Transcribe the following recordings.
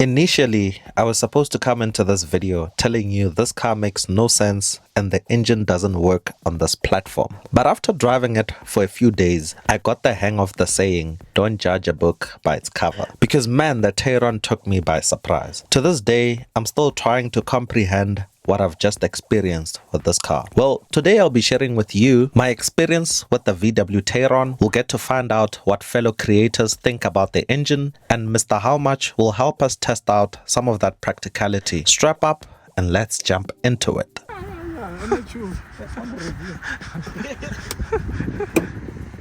Initially, I was supposed to come into this video telling you this car makes no sense and the engine doesn't work on this platform. But after driving it for a few days, I got the hang of the saying, don't judge a book by its cover. Because man, the Tayron took me by surprise. To this day, I'm still trying to comprehend what I've just experienced with this car. Well, today I'll be sharing with you my experience with the VW Tayron. We'll get to find out what fellow creators think about the engine, and Mr. How Much will help us test out some of that practicality. Strap up and let's jump into it.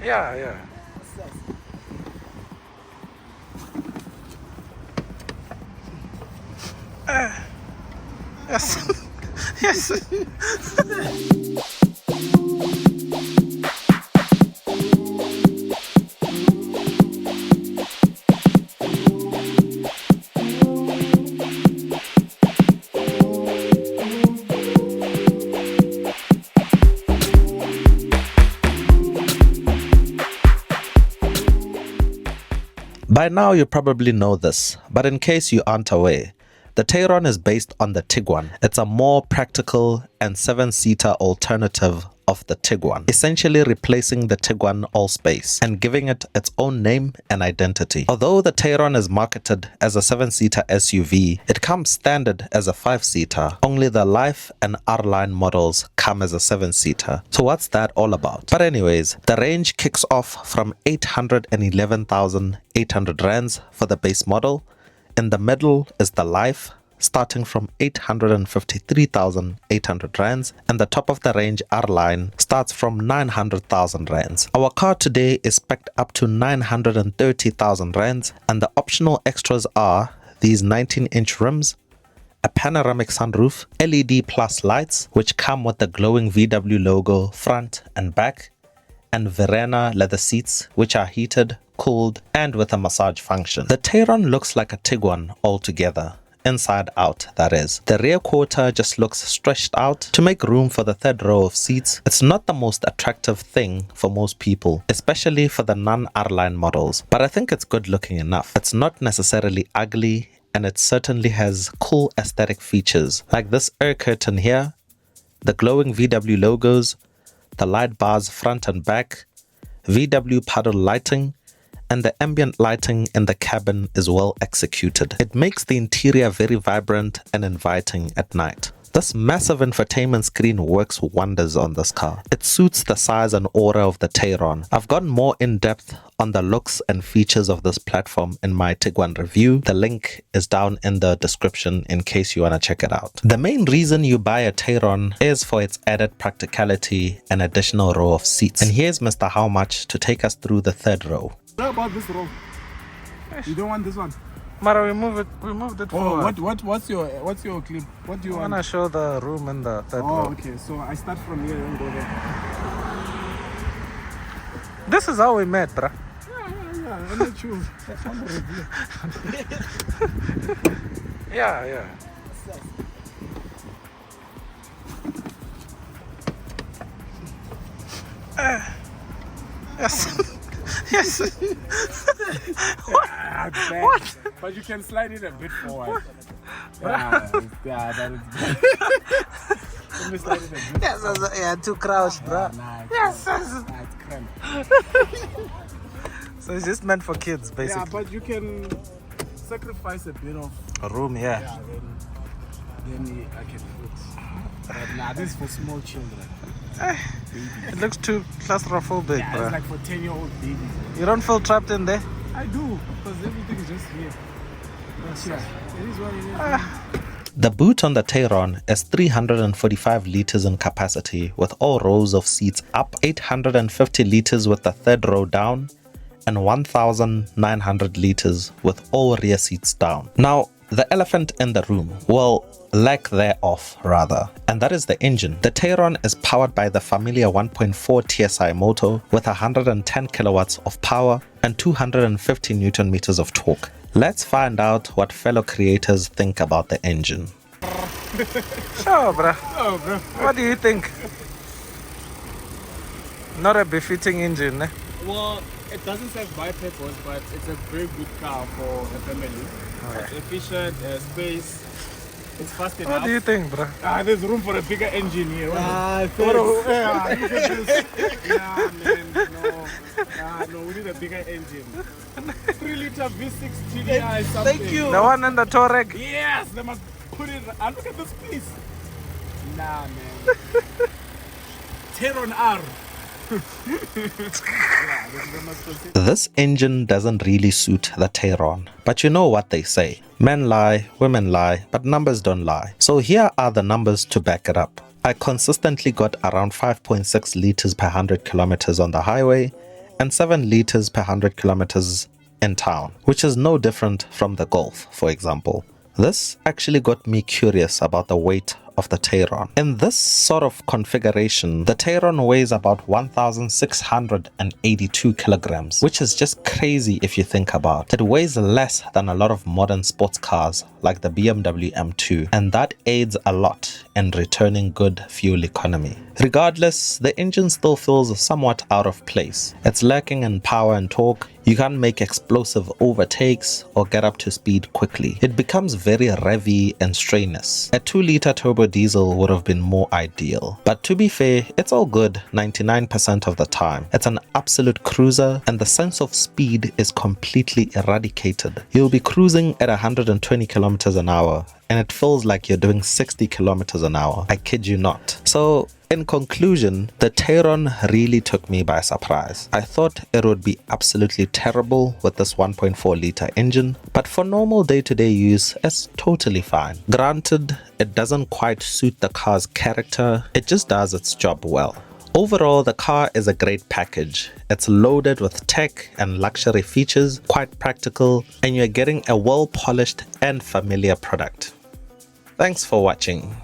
Yeah. Yes. Yes. By now you probably know this, but in case you aren't aware, the Tayron is based on the Tiguan. It's a more practical and 7-seater alternative of the Tiguan, essentially replacing the Tiguan All-Space and giving it its own name and identity. Although the Tayron is marketed as a 7-seater SUV, it comes standard as a 5-seater. Only the Life and R-Line models come as a 7-seater. So what's that all about? But anyways, the range kicks off from 811,800 rands for the base model. In the middle is the Life, starting from 853,800 rands, and the top of the range R-Line starts from 900,000 rands. Our car today is spec'd up to 930,000 rands, and the optional extras are these 19-inch rims, a panoramic sunroof, LED plus lights which come with the glowing VW logo front and back, and Verena leather seats which are heated, cooled, and with a massage function. The Tayron looks like a Tiguan altogether, inside out that is. The rear quarter just looks stretched out to make room for the third row of seats. It's not the most attractive thing for most people, especially for the non-R-Line models, but I think it's good looking enough. It's not necessarily ugly, and it certainly has cool aesthetic features like this air curtain here, the glowing VW logos, the light bars front and back, VW puddle lighting, and the ambient lighting in the cabin is well executed. It makes the interior very vibrant and inviting at night. This massive infotainment screen works wonders on this car. It suits the size and aura of the Tayron. I've gone more in depth on the looks and features of this platform in my Tiguan review. The link is down in the description in case you want to check it out. The main reason you buy a Tayron is for its added practicality and additional row of seats. And here's Mr. How Much to take us through the third row. What about this row? You don't want this one? Mara, we moved it forward. What's your clip? What do you I want? wanna show the room in the third row. Okay. So I start from here and go there. This is how we met, bruh. Yeah. I'm not sure. That's on the review. Yeah. Yes. Yes. What? But you can slide it a bit forward. That is good. Let me slide it a bit. Yes, yeah, too crouched, bruh. Yes. It's cramped. So it's just meant for kids, Yeah, basically. but you can sacrifice a bit of. A room, yeah. Then I can fit. But this is for small children. It looks too claustrophobic, Yeah, bruh. it's like for 10-year-old babies. You don't feel trapped in there? I do, because everything is just here. But yeah, it is what it is. The boot on the Tayron is 345 liters in capacity with all rows of seats up, 850 liters with the third row down, and 1,900 liters with all rear seats down. Now, the elephant in the room, well, lack thereof rather, and that is the engine. The Tayron is powered by the familiar 1.4 TSI motor with 110 kilowatts of power and 250 Newton meters of torque. Let's find out what fellow creators think about the engine. Sure, bruh. Oh, bro. What do you think? Not a befitting engine, eh? Well, it doesn't serve my purpose, but it's a very good car for a family. It's efficient, space. It's fast enough. What do you think, bro? There's room for a bigger engine here. Look at this. Man, no, we need a bigger engine. 3-liter V6 TDI something. Thank you. The one in the Touareg. Yes, they must put it. And look at this piece. Nah, man. Tayron R. This engine doesn't really suit the Tayron, but you know what they say. Men lie, women lie, but numbers don't lie. So here are the numbers to back it up. I consistently got around 5.6 liters per 100 kilometers on the highway and 7 liters per 100 kilometers in town, which is no different from the Golf, for example. This actually got me curious about the weight of the Tayron. In this sort of configuration, the Tayron weighs about 1,682 kilograms, which is just crazy if you think about it. It weighs less than a lot of modern sports cars like the BMW M2, and that aids a lot in returning good fuel economy. Regardless, the engine still feels somewhat out of place. It's lacking in power and torque. You can't make explosive overtakes or get up to speed quickly. It becomes very revvy and strenuous. A 2-liter turbo diesel would have been more ideal. But to be fair, it's all good 99% of the time. It's an absolute cruiser and the sense of speed is completely eradicated. You'll be cruising at 120 kilometers an hour and it feels like you're doing 60 kilometers an hour. I kid you not. So in conclusion, the Tayron really took me by surprise. I thought it would be absolutely terrible with this 1.4 liter engine, but for normal day-to-day use, it's totally fine. Granted, it doesn't quite suit the car's character, it just does its job well. Overall, the car is a great package. It's loaded with tech and luxury features, quite practical, and you're getting a well-polished and familiar product. Thanks for watching.